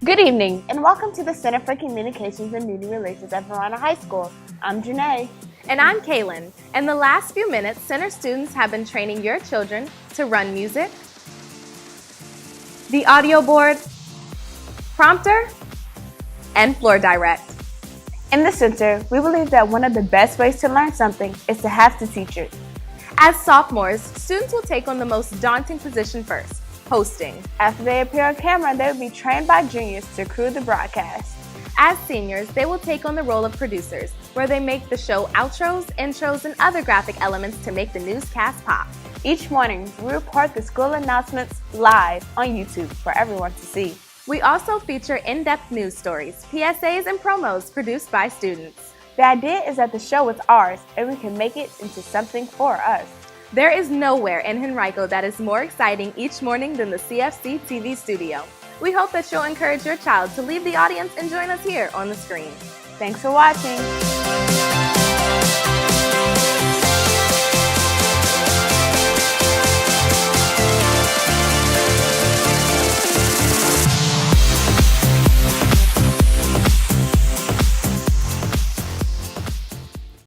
Good evening, and welcome to the Center for Communications and Media Relations at Verona High School. I'm Janae. And I'm Kaylin. In the last few minutes, Center students have been training your children to run music, the audio board, prompter, and floor direct. In the Center, we believe that one of the best ways to learn something is to have to teach it. As sophomores, students will take on the most daunting position first, hosting. After they appear on camera, they will be trained by juniors to crew the broadcast. As seniors, they will take on the role of producers, where they make the show outros, intros, and other graphic elements to make the newscast pop. Each morning, we report the school announcements live on YouTube for everyone to see. We also feature in-depth news stories, PSAs, and promos produced by students. The idea is that the show is ours, and we can make it into something for us. There is nowhere in Henrico that is more exciting each morning than the CFC TV studio. We hope that you'll encourage your child to leave the audience and join us here on the screen. Thanks for watching.